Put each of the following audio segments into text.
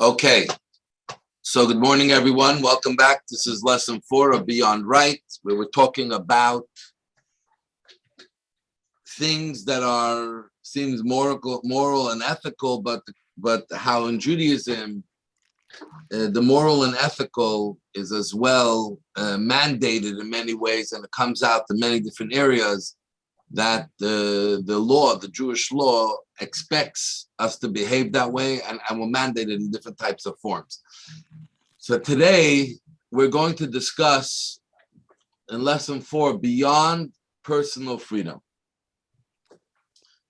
Okay, so good morning, everyone. Welcome back. This is lesson 4 of Beyond Right, where we're talking about things that seems moral and ethical, but how in Judaism the moral and ethical is as well mandated in many ways, and it comes out in many different areas that the law, the Jewish law, expects us to behave that way, and will mandate it in different types of forms. So today we're going to discuss in lesson 4 beyond personal freedom,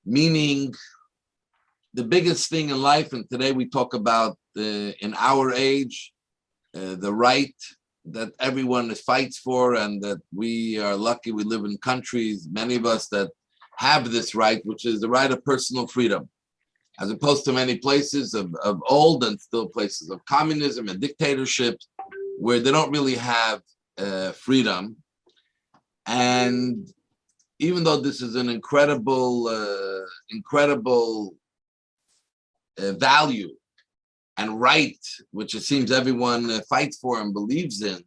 meaning the biggest thing in life. And today we talk about in our age the right that everyone fights for, and that we are lucky we live in countries, many of us, that have this right, which is the right of personal freedom, as opposed to many places of old and still places of communism and dictatorship where they don't really have freedom. And even though this is an incredible value and right, which it seems everyone fights for and believes in,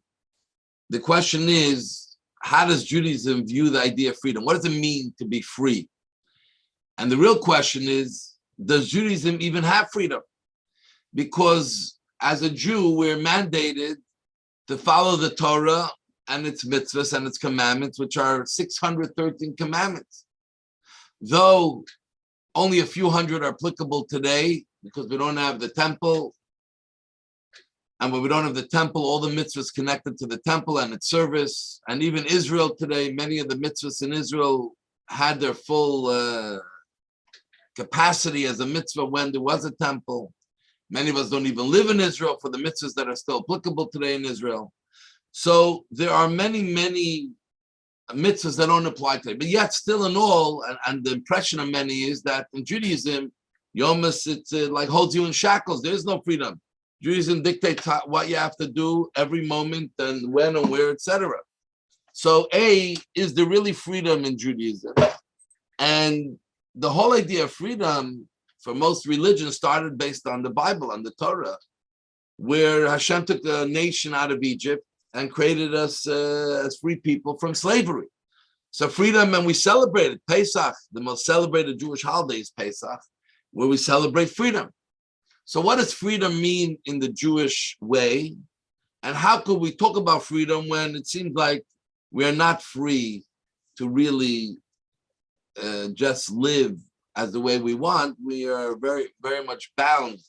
the question is, how does Judaism view the idea of freedom? What does it mean to be free? And the real question is, does Judaism even have freedom? Because as a Jew, we're mandated to follow the Torah and its mitzvahs and its commandments, which are 613 commandments. Though only a few hundred are applicable today, because we don't have the temple. And when we don't have the temple, all the mitzvahs connected to the temple and its service. And even Israel today, many of the mitzvahs in Israel had their full capacity as a mitzvah when there was a temple. Many of us don't even live in Israel for the mitzvahs that are still applicable today in Israel. So there are many mitzvahs that don't apply today. But yet still in all, and the impression of many is that in Judaism, Yomas, it's like holds you in shackles. There is no freedom. Judaism dictates what you have to do every moment and when and where, etc. So is there really freedom in Judaism? And the whole idea of freedom for most religions started based on the Bible, on the Torah, where Hashem took the nation out of Egypt and created us as free people from slavery. So freedom, and we celebrated Pesach, the most celebrated Jewish holiday is Pesach, where we celebrate freedom. So what does freedom mean in the Jewish way? And how could we talk about freedom when it seems like we are not free to really just live as the way we want? We are very, very much bound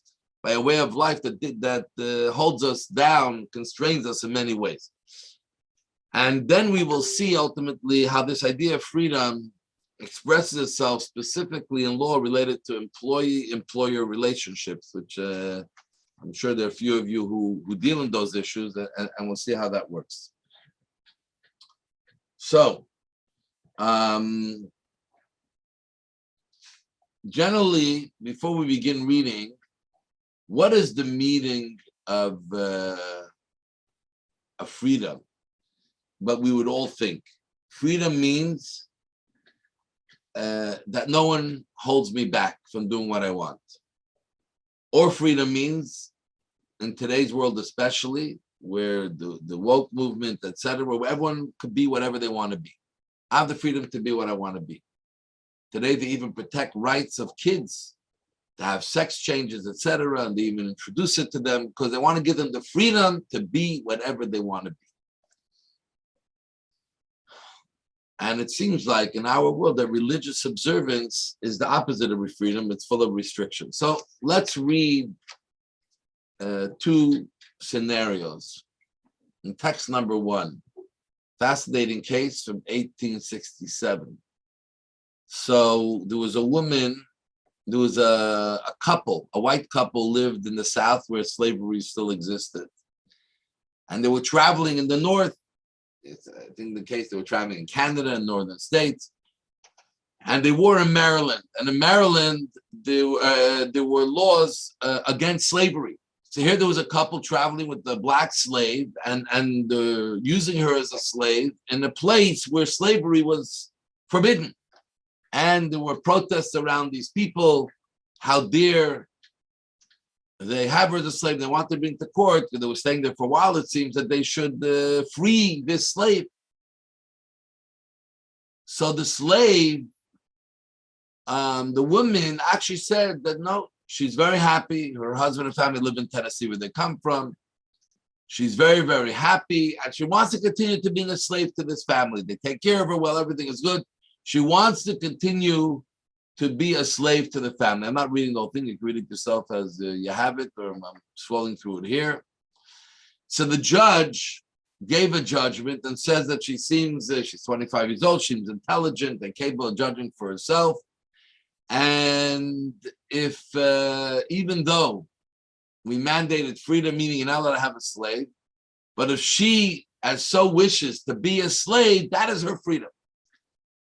by a way of life that holds us down, constrains us in many ways. And then we will see ultimately how this idea of freedom expresses itself specifically in law related to employee-employer relationships, which I'm sure there are a few of you who deal in those issues, and we'll see how that works. So, generally, before we begin reading, what is the meaning of freedom? But we would all think freedom means that no one holds me back from doing what I want. Or freedom means, in today's world especially, where the woke movement, etc., where everyone could be whatever they want to be. I have the freedom to be what I want to be. Today, they even protect rights of kids to have sex changes, etc., and they even introduce it to them because they want to give them the freedom to be whatever they want to be. And it seems like in our world that religious observance is the opposite of freedom. It's full of restrictions. So let's read 2 scenarios. In text number 1, fascinating case from 1867. So there was a woman, there was a couple, a white couple lived in the South where slavery still existed. And they were traveling in the North. I think the case they were traveling in Canada and northern states, and they were in Maryland. And in Maryland, there were laws against slavery. So here there was a couple traveling with the black slave and using her as a slave in a place where slavery was forbidden. And there were protests around these people. How dare they have her as a slave. They want to bring to court. They were staying there for a while. It seems that they should free this slave. So the slave, the woman actually said that no, she's very happy. Her husband and family live in Tennessee, where they come from. She's very, very happy, and she wants to continue to being a slave to this family. They take care of her well, everything is good. She wants to continue to be a slave to the family. I'm not reading the whole thing. You can read it yourself as you have it, or I'm scrolling through it here. So the judge gave a judgment and says that she seems, she's 25 years old, she seems intelligent and capable of judging for herself. And if, even though we mandated freedom, meaning you're not allowed to have a slave, but if she as so wishes to be a slave, that is her freedom,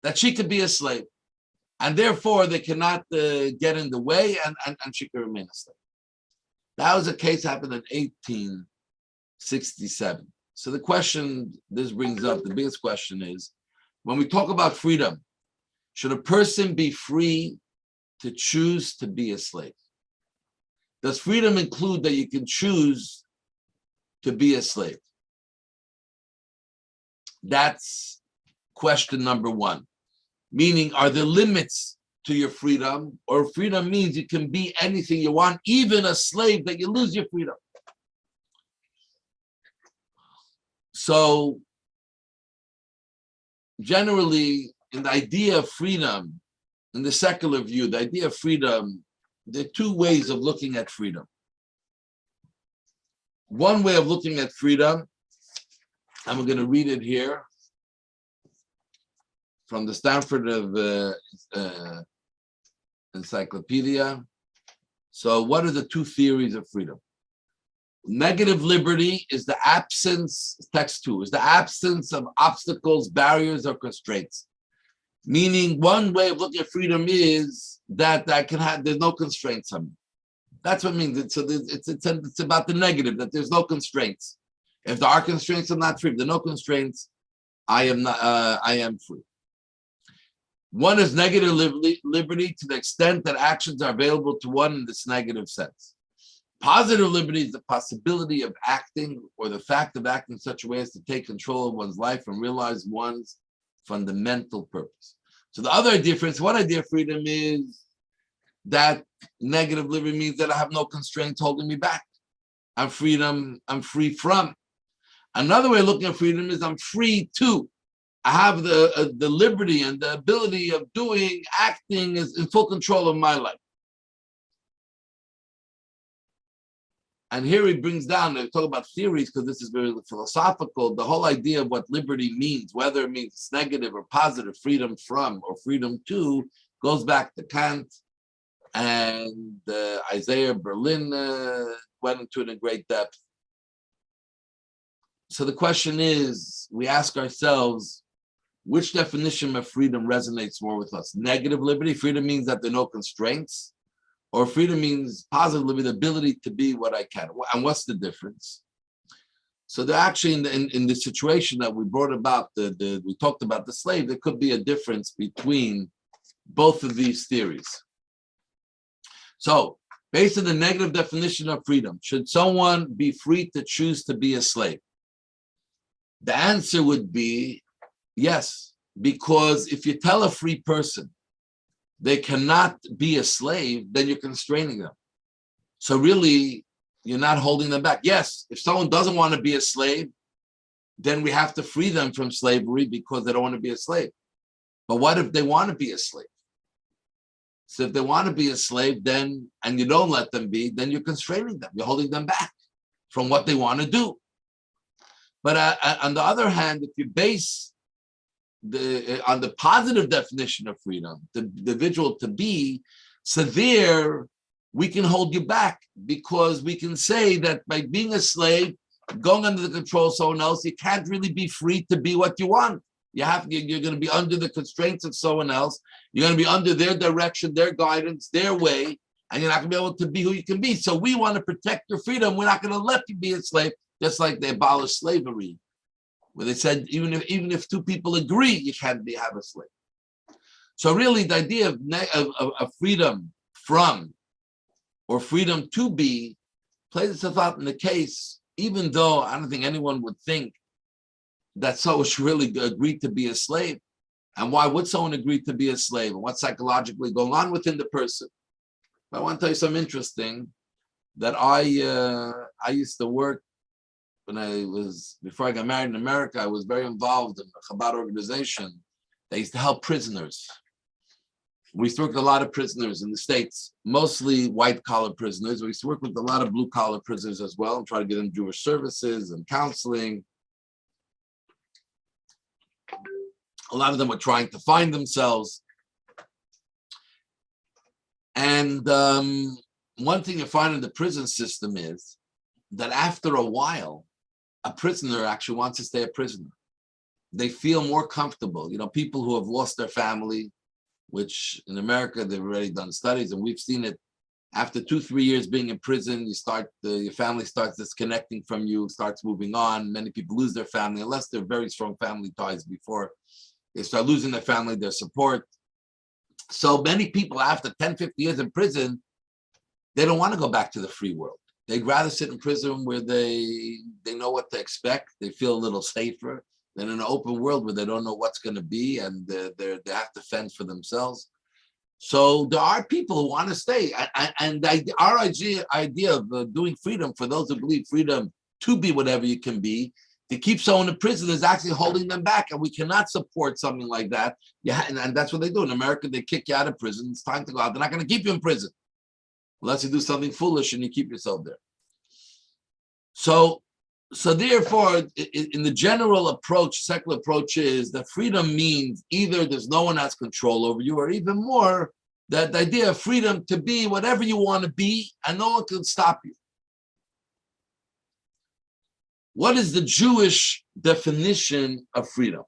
that she could be a slave. And therefore, they cannot get in the way, and she can remain a slave. That was a case happened in 1867. So the question this brings up, the biggest question is, when we talk about freedom, should a person be free to choose to be a slave? Does freedom include that you can choose to be a slave? That's question number one. Meaning, are there limits to your freedom? Or freedom means you can be anything you want, even a slave, that you lose your freedom. So, generally, in the idea of freedom, in the secular view, the idea of freedom, there are two ways of looking at freedom. One way of looking at freedom, and we're going to read it here, from the Stanford Encyclopedia. So what are the two theories of freedom? Negative liberty is the absence, text 2, is the absence of obstacles, barriers, or constraints. Meaning, one way of looking at freedom is that I can have, there's no constraints on me. That's what it means. So it's about the negative, that there's no constraints. If there are constraints, I'm not free. If there are no constraints, I am free. One is negative liberty to the extent that actions are available to one in this negative sense. Positive liberty is the possibility of acting, or the fact of acting in such a way as to take control of one's life and realize one's fundamental purpose. So the other difference, one idea of freedom is that negative liberty means that I have no constraints holding me back. I'm free from. Another way of looking at freedom is I'm free to. I have the liberty and the ability of acting is in full control of my life. And here he brings down, they talk about theories because this is very philosophical, the whole idea of what liberty means, whether it means it's negative or positive, freedom from or freedom to, goes back to Kant, and Isaiah Berlin went into it in great depth. So the question is, we ask ourselves, which definition of freedom resonates more with us? Negative liberty, freedom means that there are no constraints, or freedom means positive liberty, the ability to be what I can. And what's the difference? So they're actually in the situation that we brought about, we talked about the slave, there could be a difference between both of these theories. So based on the negative definition of freedom, should someone be free to choose to be a slave? The answer would be yes, because if you tell a free person they cannot be a slave, then you're constraining them. So really, you're not holding them back. Yes, if someone doesn't want to be a slave, then we have to free them from slavery because they don't want to be a slave. But what if they want to be a slave? So if they want to be a slave, then, and you don't let them be, then you're constraining them. You're holding them back from what they want to do. But on the other hand, if you base on the positive definition of freedom, the individual to be, so there we can hold you back, because we can say that by being a slave, going under the control of someone else, you can't really be free to be what you want. You're going to be under the constraints of someone else. You're going to be under their direction, their guidance, their way, and you're not going to be able to be who you can be. So we want to protect your freedom. We're not going to let you be a slave, just like they abolished slavery, where they said even if two people agree, you can't have a slave. So really, the idea of freedom from or freedom to be plays itself out in the case, even though I don't think anyone would think that someone should really agree to be a slave. And why would someone agree to be a slave? And what's psychologically going on within the person? But I want to tell you something interesting that I used to work before I got married in America. I was very involved in a Chabad organization. They used to help prisoners. We used to work with a lot of prisoners in the States, mostly white-collar prisoners. We used to work with a lot of blue-collar prisoners as well and try to get them Jewish services and counseling. A lot of them were trying to find themselves. And one thing you find in the prison system is that after a while, a prisoner actually wants to stay a prisoner. They feel more comfortable. You know, people who have lost their family, which in America, they've already done studies, and we've seen it. After 2-3 years being in prison, your family starts disconnecting from you, starts moving on. Many people lose their family, unless they're very strong family ties before. They start losing their family, their support. So many people after 10-50 years in prison, they don't want to go back to the free world. They'd rather sit in prison where they know what to expect. They feel a little safer than in an open world where they don't know what's going to be and they have to fend for themselves. So there are people who want to stay. And our idea of doing freedom, for those who believe freedom to be whatever you can be, to keep someone in prison is actually holding them back. And we cannot support something like that. Yeah, and that's what they do. In America, they kick you out of prison. It's time to go out. They're not going to keep you in prison unless you do something foolish and you keep yourself there. So therefore, in the general approach, secular approach is that freedom means either there's no one has control over you, or even more, that the idea of freedom to be whatever you want to be and no one can stop you. What is the Jewish definition of freedom?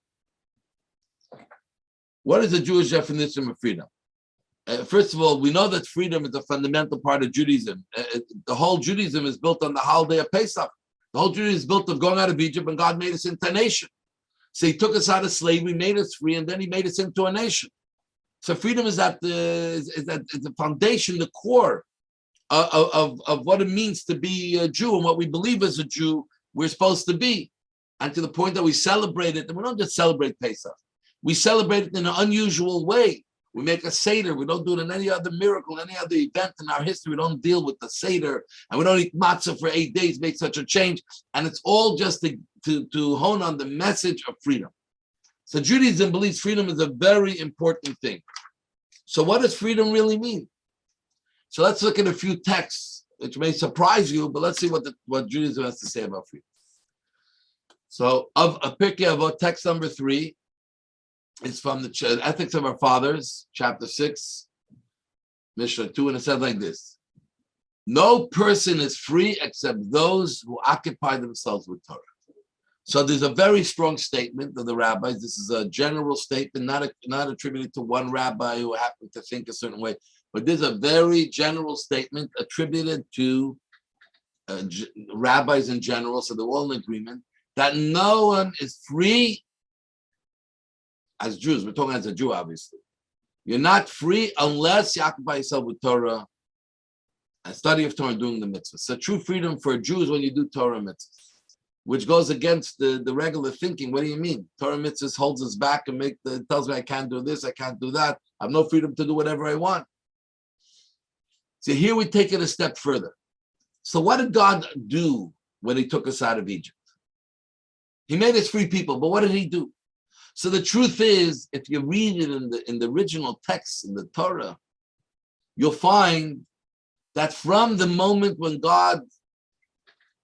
What is the Jewish definition of freedom? First of all, we know that freedom is a fundamental part of Judaism. The whole Judaism is built on the holiday of Pesach. The whole Judaism is built of going out of Egypt, and God made us into a nation. So he took us out of slavery, made us free, and then he made us into a nation. So freedom is the foundation, the core of what it means to be a Jew and what we believe as a Jew we're supposed to be. And to the point that we celebrate it, and we don't just celebrate Pesach. We celebrate it in an unusual way. We make a Seder. We don't do it in any other miracle, any other event in our history. We don't deal with the Seder, and we don't eat matzah for 8 days, make such a change. And it's all just to hone on the message of freedom. So Judaism believes freedom is a very important thing. So what does freedom really mean? So let's look at a few texts, which may surprise you, but let's see what Judaism has to say about freedom. So of a Pirkei Avot, text number 3, it's from the Ethics of Our Fathers, chapter 6, Mishnah 2, and it says like this: no person is free except those who occupy themselves with Torah. So there's a very strong statement of the rabbis. This is a general statement, not attributed to one rabbi who happened to think a certain way, but there's a very general statement attributed to rabbis in general, so they're all in agreement, that no one is free as Jews. We're talking as a Jew, obviously. You're not free unless you occupy yourself with Torah, and study of Torah, and doing the mitzvahs. So true freedom for a Jew is when you do Torah mitzvahs, which goes against the regular thinking. What do you mean? Torah mitzvahs holds us back and tells me I can't do this, I can't do that. I have no freedom to do whatever I want. So here we take it a step further. So what did God do when he took us out of Egypt? He made us free people, but what did he do? So the truth is, if you read it in the original text in the Torah, you'll find that from the moment when God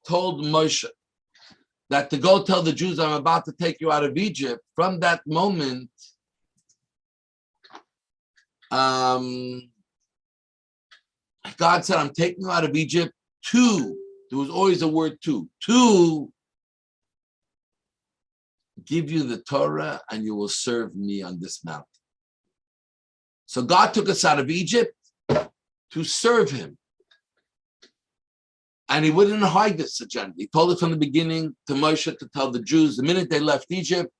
told Moshe that to go tell the Jews, I'm about to take you out of Egypt, from that moment, God said, I'm taking you out of Egypt there was always a word to give you the Torah, and you will serve me on this mountain. So God took us out of Egypt to serve him. And he wouldn't hide this agenda. He told it from the beginning to Moshe to tell the Jews, the minute they left Egypt,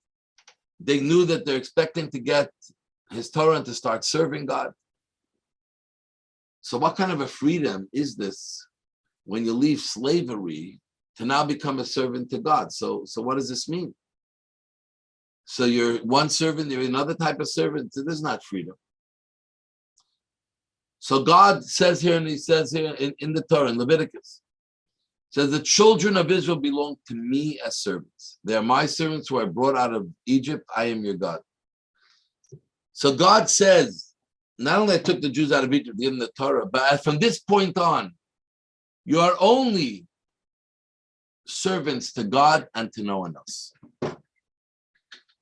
they knew that they're expecting to get his Torah and to start serving God. So what kind of a freedom is this when you leave slavery to now become a servant to God? So what does this mean? So you're one servant, you're another type of servant. So this is not freedom. So God says here, and he says here in the Torah, in Leviticus, says the children of Israel belong to me as servants. They are my servants who I brought out of Egypt. I am your God. So God says, not only I took the Jews out of Egypt, in the Torah, but from this point on, you are only servants to God and to no one else.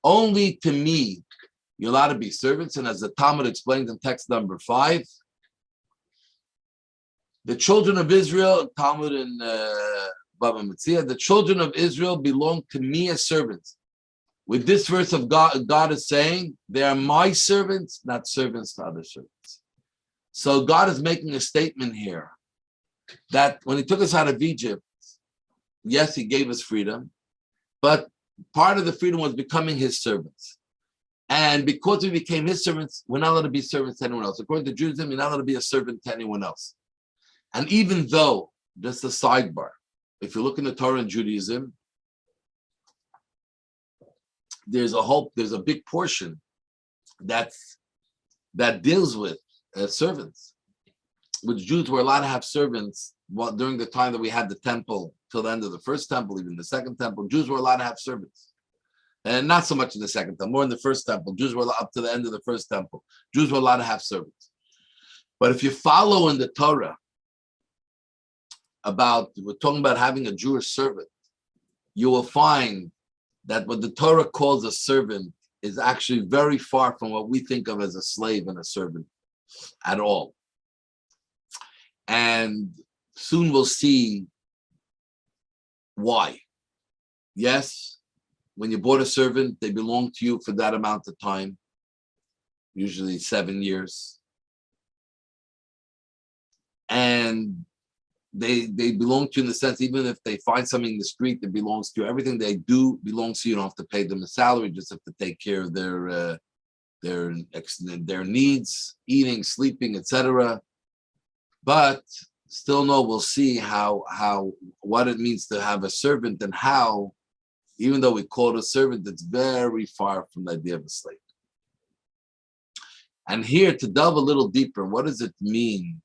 Only to me, you're allowed to be servants. And as the Talmud explains in text number 5, the children of Israel, Talmud in Baba Metzia, the children of Israel belong to me as servants. With this verse of God, God is saying, they are my servants, not servants to other servants. So God is making a statement here that when he took us out of Egypt, yes, he gave us freedom, but part of the freedom was becoming his servants. And because we became his servants, we're not allowed to be servants to anyone else. According to Judaism, you're not allowed to be a servant to anyone else. And even though, just a sidebar, if you look in the Torah and Judaism, there's a big portion that deals with servants, which Jews were allowed to have servants during the time that we had the temple till the end of the first temple, even the second temple. Jews were allowed to have servants. And not so much in the second temple, more in the first temple. Jews were up to the end of the first temple. Jews were allowed to have servants. But if you follow in the Torah we're talking about having a Jewish servant, you will find that what the Torah calls a servant is actually very far from what we think of as a slave and a servant at all. And soon we'll see why. Yes, when you bought a servant, they belong to you for that amount of time, usually 7 years. And they belong to you in the sense, even if they find something in the street that belongs to you, everything they do belongs to you. You don't have to pay them a salary, just have to take care of their needs, eating, sleeping, etc. But still we'll see what it means to have a servant, and how, even though we call it a servant, it's very far from the idea of a slave. And here, to delve a little deeper, what does it mean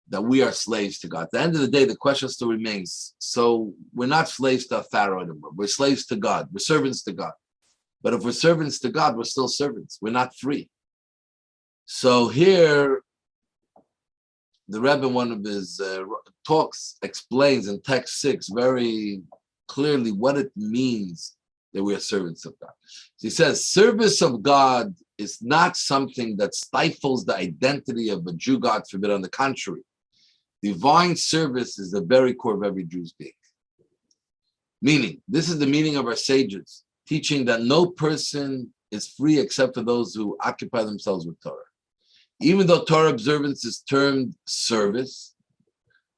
that we are slaves to God? At the end of the day, the question still remains. So we're not slaves to a Pharaoh anymore. We're slaves to God. We're servants to God. But if we're servants to God, we're still servants. We're not free. So here, the Rebbe in one of his talks explains in text 6 very clearly what it means that we are servants of God. So he says, service of God is not something that stifles the identity of a Jew, God forbid. On the contrary, divine service is the very core of every Jew's being. Meaning, this is the meaning of our sages, teaching that no person is free except for those who occupy themselves with Torah. Even though Torah observance is termed service,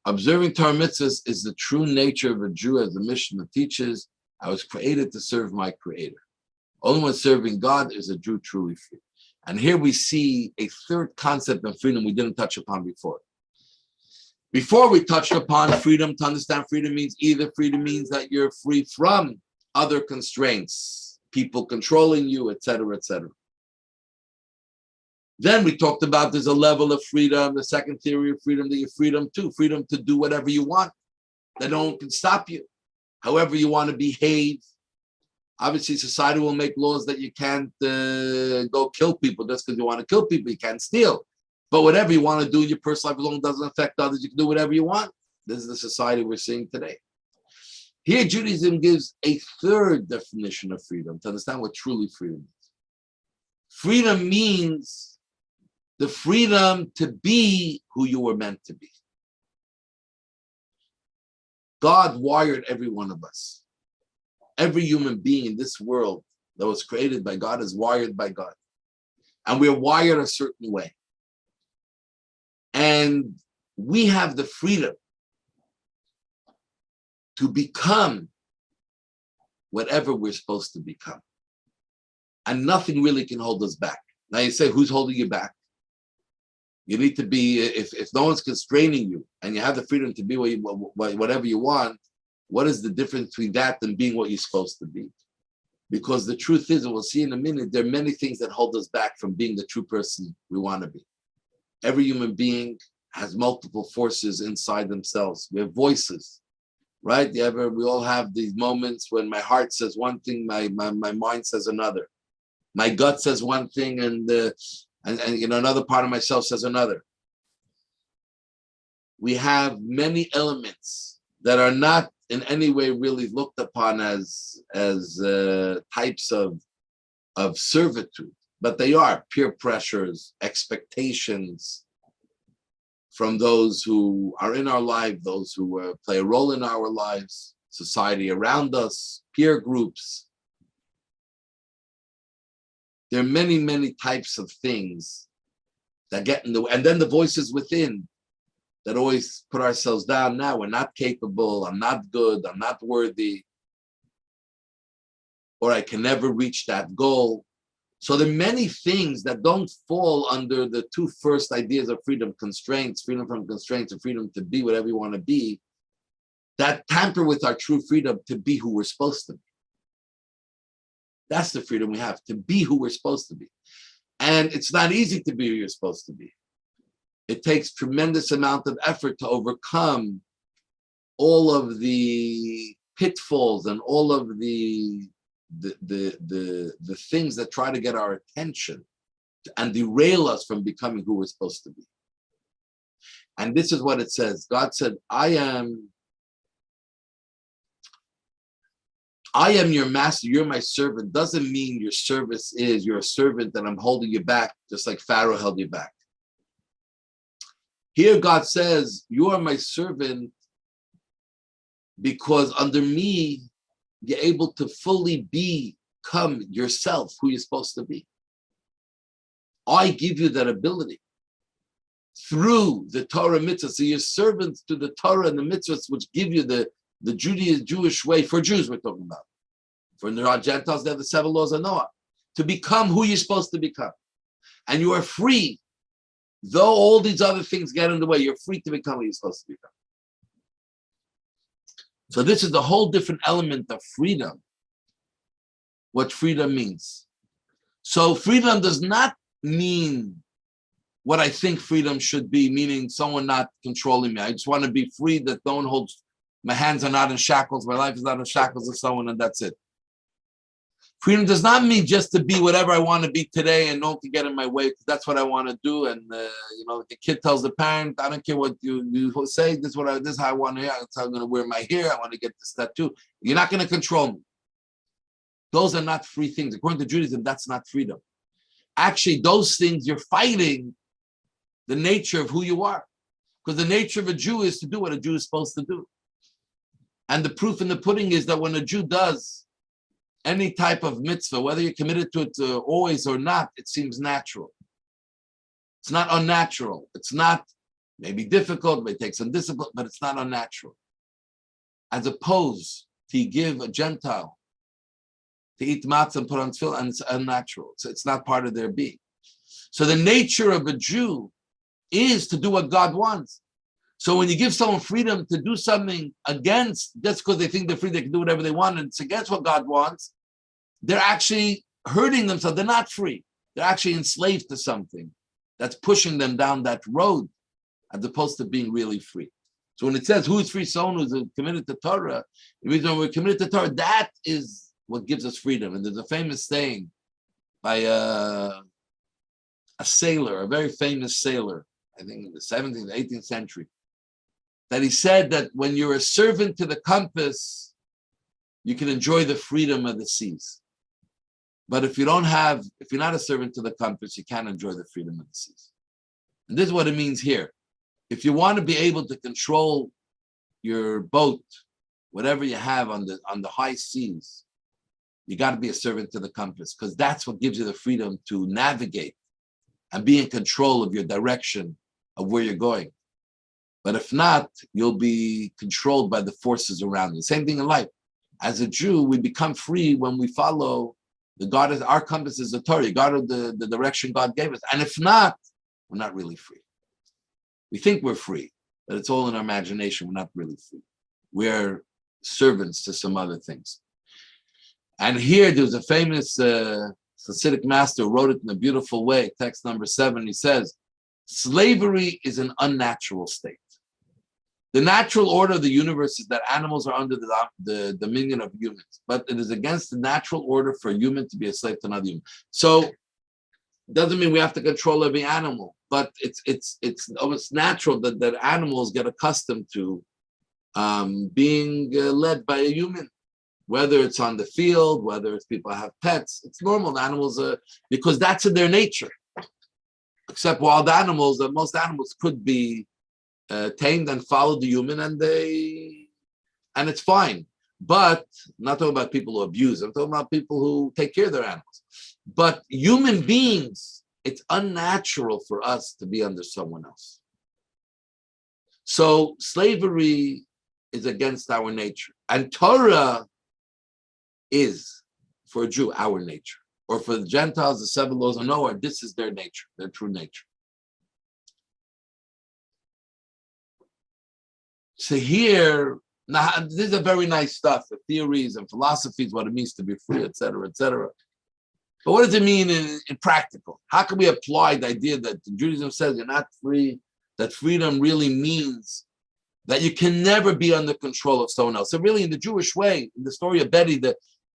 observing Torah mitzvahs is the true nature of a Jew, as the Mishnah teaches. I was created to serve my Creator. Only when serving God is a Jew truly free. And here we see a third concept of freedom we didn't touch upon before. Before we touched upon freedom, to understand freedom means that you're free from other constraints, people controlling you, etc., etc. Then we talked about there's a level of freedom, the second theory of freedom, that you're freedom to do whatever you want. That no one can stop you. However you want to behave. Obviously, society will make laws that you can't go kill people just because you want to kill people. You can't steal. But whatever you want to do in your personal life, as long as it doesn't affect others, you can do whatever you want. This is the society we're seeing today. Here, Judaism gives a third definition of freedom to understand what truly freedom is. Freedom means the freedom to be who you were meant to be. God wired every one of us. Every human being in this world that was created by God is wired by God. And we're wired a certain way. And we have the freedom to become whatever we're supposed to become. And nothing really can hold us back. Now you say, who's holding you back? You need to be, if no one's constraining you and you have the freedom to be whatever you want, what is the difference between that and being what you're supposed to be? Because the truth is, and we'll see in a minute, there are many things that hold us back from being the true person we want to be. Every human being has multiple forces inside themselves. We have voices, right? We all have these moments when my heart says one thing, my mind says another. My gut says one thing, and another part of myself says another. We have many elements that are not in any way really looked upon as types of servitude, but they are peer pressures, expectations from those who are in our life, those who play a role in our lives, society around us, peer groups. There are many, many types of things that get in the way. And then the voices within that always put ourselves down. Now we're not capable, I'm not good, I'm not worthy, or I can never reach that goal. So there are many things that don't fall under the two first ideas of freedom, constraints, freedom from constraints, and freedom to be whatever you want to be, that tamper with our true freedom to be who we're supposed to be. That's the freedom we have, to be who we're supposed to be. And it's not easy to be who you're supposed to be. It takes tremendous amount of effort to overcome all of the pitfalls and all of the things that try to get our attention and derail us from becoming who we're supposed to be. And this is what it says. God said, I am your master, you're my servant. Doesn't mean your service is you're a servant and I'm holding you back, just like Pharaoh held you back. Here God says, you are my servant because under me, you're able to fully become yourself, who you're supposed to be. I give you that ability through the Torah mitzvah. So you're servants to the Torah and the mitzvahs, which give you the Jewish way. For Jews, we're talking about. For the Gentiles, they have the 7 laws of Noah. To become who you're supposed to become. And you are free. Though all these other things get in the way, you're free to become who you're supposed to become. So this is the whole different element of freedom. What freedom means. So freedom does not mean what I think freedom should be, meaning someone not controlling me. I just want to be free, that no one holds, my hands are not in shackles, my life is not in shackles of someone, and that's it. Freedom does not mean just to be whatever I want to be today and no one can get in my way, because that's what I want to do. And the kid tells the parent, I don't care what you say, this is how I want to hear. That's how I'm going to wear my hair. I want to get this tattoo. You're not going to control me. Those are not free things. According to Judaism, that's not freedom. Actually, those things, you're fighting the nature of who you are. Because the nature of a Jew is to do what a Jew is supposed to do. And the proof in the pudding is that when a Jew does any type of mitzvah, whether you're committed to it always or not, it seems natural. It's not unnatural. It's not maybe difficult, may take some discipline, but it's not unnatural. As opposed to give a Gentile to eat matzah and put on tefillin, and it's unnatural. So it's not part of their being. So the nature of a Jew is to do what God wants. So when you give someone freedom to do something against, just because they think they're free, they can do whatever they want, and it's against what God wants, they're actually hurting themselves. They're not free. They're actually enslaved to something that's pushing them down that road, as opposed to being really free. So when it says who is free, someone who's committed to Torah, it means when we're committed to Torah, that is what gives us freedom. And there's a famous saying by a sailor, a very famous sailor, I think in the 17th, 18th century, that he said that when you're a servant to the compass, you can enjoy the freedom of the seas. But if you're not a servant to the compass, you can't enjoy the freedom of the seas. And this is what it means here. If you want to be able to control your boat, whatever you have on the high seas, you got to be a servant to the compass, because that's what gives you the freedom to navigate and be in control of your direction of where you're going. But if not, you'll be controlled by the forces around you. Same thing in life. As a Jew, we become free when we follow our compass is the Torah, God of the direction God gave us. And if not, we're not really free. We think we're free, but it's all in our imagination. We're not really free. We're servants to some other things. And here there's a famous Hasidic master who wrote it in a beautiful way. Text number 7, he says, slavery is an unnatural state. The natural order of the universe is that animals are under the dominion of humans, but it is against the natural order for a human to be a slave to another human. So it doesn't mean we have to control every animal, but it's natural that animals get accustomed to being led by a human, whether it's on the field, whether it's people have pets. It's normal. The animals because that's in their nature. Except wild animals, most animals could be tamed and follow the human, and it's fine. But I'm not talking about people who abuse. I'm talking about people who take care of their animals. But human beings, it's unnatural for us to be under someone else. So slavery is against our nature, and Torah is for a Jew our nature, or for the Gentiles, the 7 laws of Noah. This is their nature, their true nature. So here, now this is a very nice stuff, the theories and philosophies, what it means to be free, etc., etc. But what does it mean in practical? How can we apply the idea that Judaism says you're not free, that freedom really means that you can never be under control of someone else? So really, in the Jewish way, in the story of Betty, that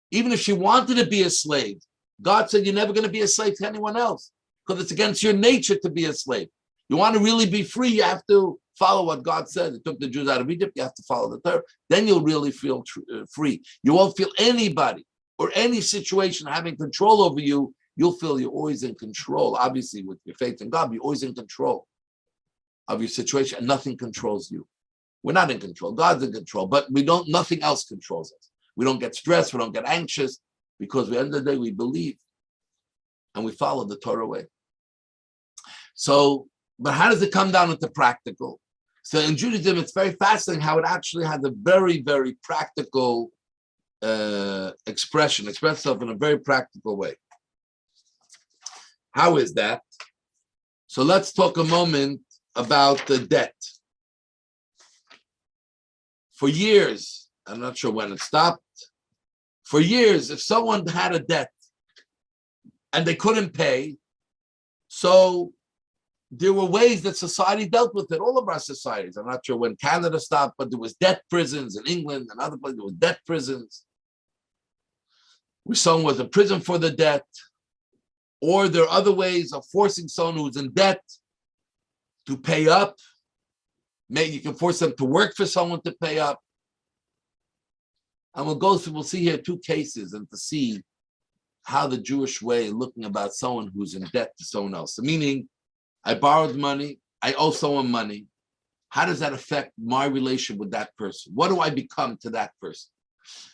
even if she wanted to be a slave, God said you're never going to be a slave to anyone else, because it's against your nature to be a slave. You want to really be free, you have to follow what God said. It took the Jews out of Egypt, you have to follow the Torah. Then you'll really feel free. You won't feel anybody or any situation having control over you. You'll feel you're always in control. Obviously, with your faith in God, you're always in control of your situation, and nothing controls you. We're not in control. God's in control, but nothing else controls us. We don't get stressed, we don't get anxious, because at the end of the day, we believe and we follow the Torah way. So, but how does it come down into practical? So in Judaism, it's very fascinating how it actually has a very, very practical express itself in a very practical way. How is that? So let's talk a moment about the debt. For years, I'm not sure when it stopped. For years, if someone had a debt and they couldn't pay, so there were ways that society dealt with it, all of our societies. I'm not sure when Canada stopped, but there was debt prisons in England and other places. There was debt prisons where someone was in prison for the debt, or there are other ways of forcing someone who's in debt to pay up. Maybe you can force them to work for someone to pay up. And we'll see here 2 cases, and to see how the Jewish way looking about someone who's in debt to someone else. So meaning, I borrowed money, I owe someone money. How does that affect my relation with that person? What do I become to that person?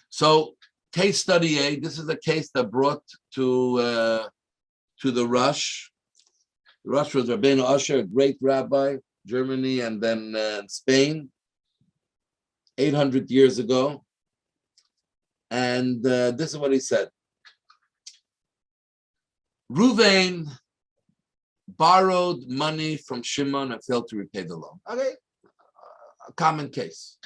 So case study A, this is a case that brought to the Rush. The Rush was Rabbi Moshe, a great rabbi, Germany and then Spain, 800 years ago. And this is what he said. Ruvain borrowed money from Shimon and failed to repay the loan. Okay, a common case.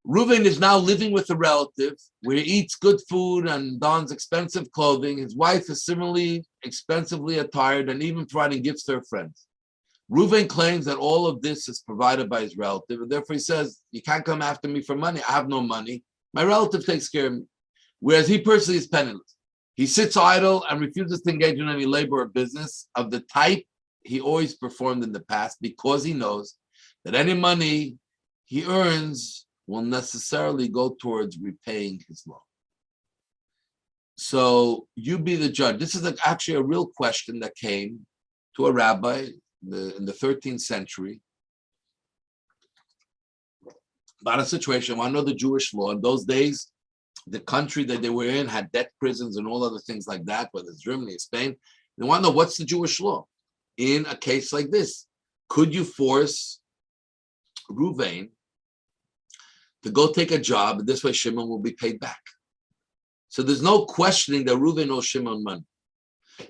Reuven is now living with a relative where he eats good food and dons expensive clothing. His wife is similarly expensively attired and even providing gifts to her friends. Reuven claims that all of this is provided by his relative, and therefore he says, you can't come after me for money. I have no money. My relative takes care of me. Whereas he personally is penniless. He sits idle and refuses to engage in any labor or business of the type he always performed in the past, because he knows that any money he earns will necessarily go towards repaying his loan. So you be the judge. This is actually a real question that came to a rabbi in the 13th century about a situation. I want to know the Jewish law. In those days, the country that they were in had debt prisons and all other things like that, whether it's Germany or Spain. They want to know, what's the Jewish law in a case like this? Could you force Reuven to go take a job, and this way Shimon will be paid back? So there's no questioning that Reuven owes Shimon money.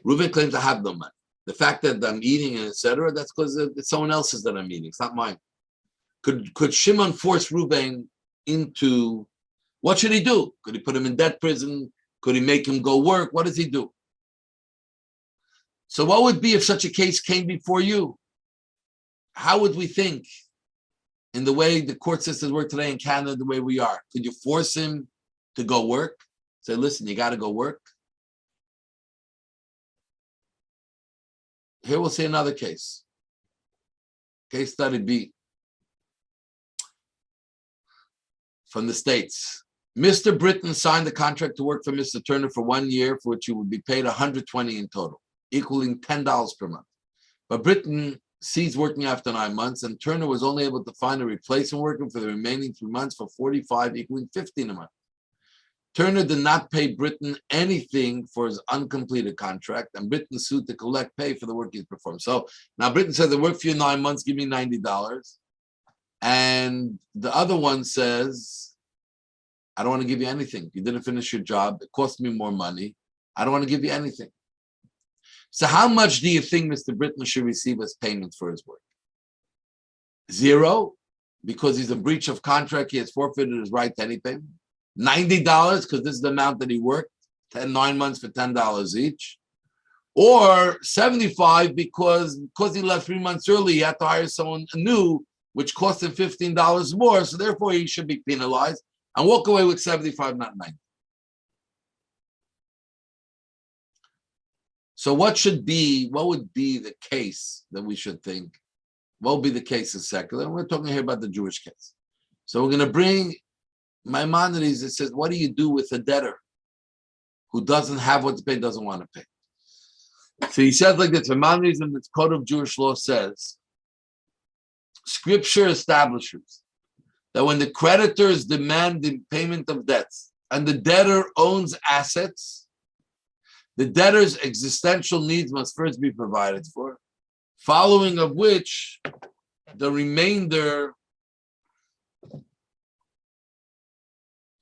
Reuven claims to have no money. The fact that I'm eating and etc., that's because it's someone else's that I'm eating. It's not mine. Could Shimon force Reuben into, what should he do? Could he put him in debt prison? Could he make him go work? What does he do? So what would be if such a case came before you? How would we think in the way the court systems work today in Canada, the way we are? Could you force him to go work? Say, listen, you got to go work. Here we'll see another case. Case study B from the States. Mr. Britton signed the contract to work for Mr. Turner for 1 year, for which he would be paid $120 in total, equaling $10 per month. But Britton ceased working after 9 months, and Turner was only able to find a replacement worker for the remaining 3 months for $45, equaling $15 a month. Turner did not pay Britton anything for his uncompleted contract, and Britton sued to collect pay for the work he's performed. So now Britton says, I worked for you 9 months, give me $90. And the other one says, I don't want to give you anything. You didn't finish your job. It cost me more money. I don't want to give you anything. So how much do you think Mr. Britton should receive as payment for his work? 0, because he's in breach of contract. He has forfeited his right to any payment. $90, because this is the amount that he worked, 9 months for $10 each. Or 75, because he left 3 months early, he had to hire someone new, which cost him $15 more. So therefore, he should be penalized and walk away with 75, not 90. So what would be the case that we should think? What would be the case in secular? We're talking here about the Jewish case. So we're going to bring Maimonides. It says, what do you do with a debtor who doesn't have what to pay, doesn't want to pay? So he says like this, Maimonides in the Code of Jewish Law says, Scripture establishes that when the creditors demand the payment of debts and the debtor owns assets, the debtor's existential needs must first be provided for, following of which the remainder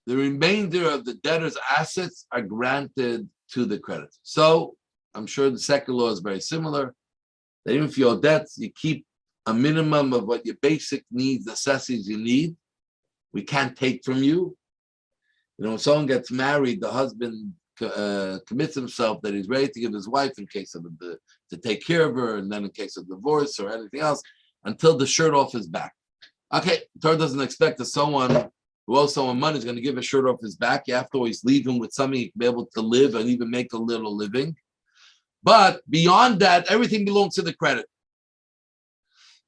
of the debtor's assets are granted to the creditor. So I'm sure the secular law is very similar, that even if you owe debts, you keep a minimum of what your basic needs, necessities you need. We can't take from you. You know, when someone gets married, the husband commits himself that he's ready to give his wife in case of to take care of her, and then in case of divorce or anything else, until the shirt off his back. Okay, Torah doesn't expect that someone who owes someone money is going to give a shirt off his back. You have to always leave him with something he can be able to live and even make a little living. But beyond that, everything belongs to the creditor.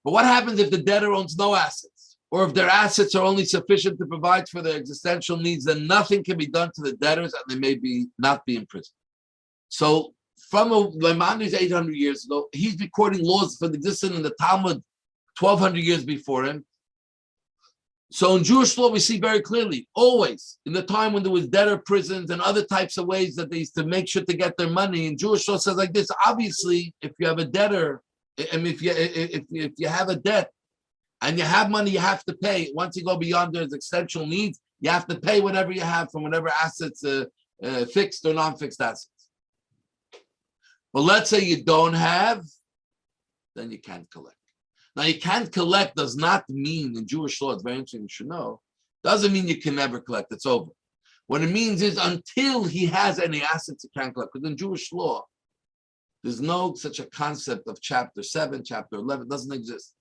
But what happens if the debtor owns no assets? Or if their assets are only sufficient to provide for their existential needs, then nothing can be done to the debtors and they may not be in prison. So from Maimonides 800 years ago, he's recording laws that existed in the Talmud 1200 years before him. So in Jewish law, we see very clearly, always, in the time when there was debtor prisons and other types of ways that they used to make sure to get their money, and Jewish law says like this, obviously, if you have a debtor, I mean, if you have a debt and you have money, you have to pay. Once you go beyond their existential needs, you have to pay whatever you have from whatever assets, fixed or non-fixed assets. But let's say you don't have, then you can't collect. Now, you can't collect does not mean, in Jewish law, it's very interesting, you should know, doesn't mean you can never collect, it's over. What it means is until he has any assets, he can't collect. Because in Jewish law, there's no such a concept of chapter 7, chapter 11, it doesn't exist.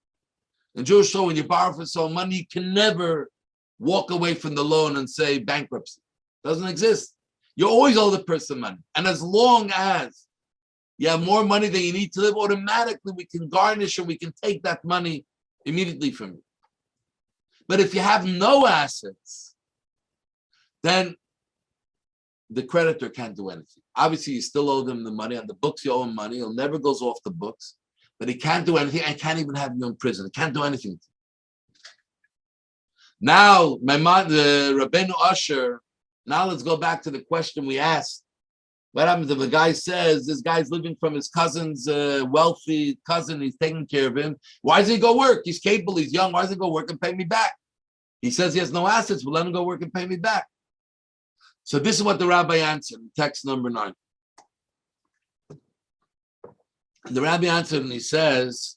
In Jewish law, when you borrow for some money, you can never walk away from the loan and say bankruptcy. It doesn't exist. You always owe the person money. And as long as you have more money than you need to live, automatically we can garnish and we can take that money immediately from you. But if you have no assets, then the creditor can't do anything. Obviously, you still owe them the money. On the books, you owe him money. It never goes off the books. But he can't do anything and can't even have you in prison. He can't do anything. Now, Rabbeinu Usher, now let's go back to the question we asked. What happens if a guy says this guy's living from his cousin's wealthy cousin, he's taking care of him? Why does he go work? He's capable, he's young. Why does he go work and pay me back? He says he has no assets, but let him go work and pay me back. So this is what the rabbi answered in text number 9. The Rabbi answered and he says,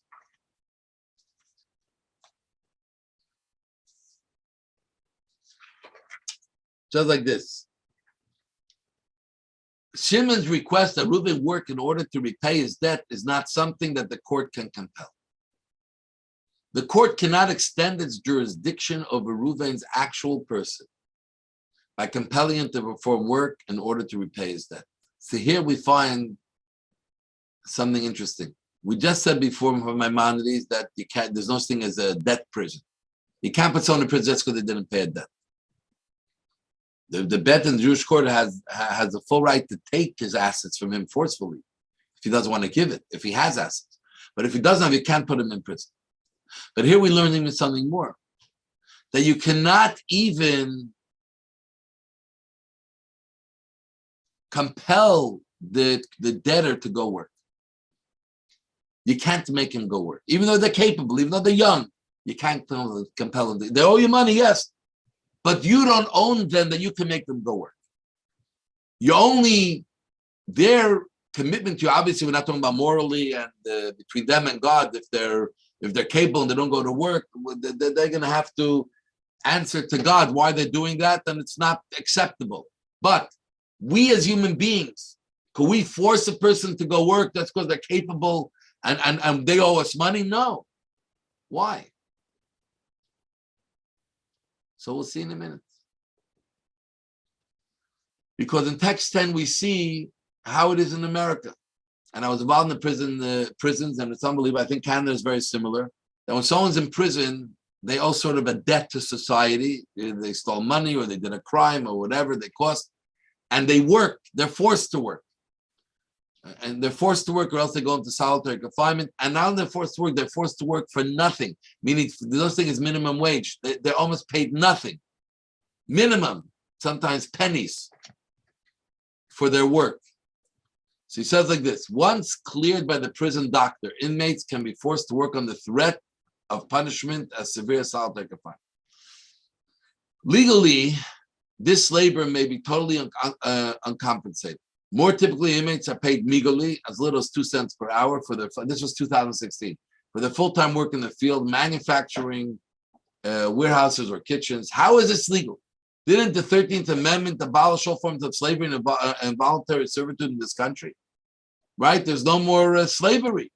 just like this. Shimon's request that Reuben work in order to repay his debt is not something that the court can compel. The court cannot extend its jurisdiction over Reuven's actual person by compelling him to perform work in order to repay his debt. So here we find something interesting. We just said before from Maimonides that you can't, there's no such thing as a debt prison. You can't put someone in prison just because they didn't pay a debt. The bet in the Jewish court has the full right to take his assets from him forcefully if he doesn't want to give it, if he has assets. But if he doesn't have, you can't put him in prison. But here we learn even something more, that you cannot even compel the debtor to go work. You can't make him go work. Even though they're capable, even though they're young, you can't compel them. They owe you money, yes, but you don't own them that you can make them go work. You only, their commitment to you, obviously we're not talking about morally and between them and God, if they're capable and they don't go to work, they're going to have to answer to God why they're doing that, and it's not acceptable. But we as human beings, could we force a person to go work? That's because they're capable and they owe us money? No. Why? So we'll see in a minute. Because in text 10 we see how it is in America. And I was involved in the prisons, and it's unbelievable. I think Canada is very similar. That when someone's in prison, they owe sort of a debt to society. Either they stole money or they did a crime or whatever they cost. And they work. They're forced to work. And they're forced to work or else they go into solitary confinement. And now they're forced to work for nothing. Meaning, those things is minimum wage. They're almost paid nothing. Minimum, sometimes pennies for their work. So he says like this: once cleared by the prison doctor, inmates can be forced to work on the threat of punishment as severe solitary confinement. Legally, this labor may be totally uncompensated. More typically, inmates are paid meagerly, as little as 2 cents per hour for their, this was 2016, for their full-time work in the field, manufacturing, warehouses or kitchens. How is this legal? Didn't the 13th Amendment abolish all forms of slavery and involuntary servitude in this country? Right? There's no more slavery.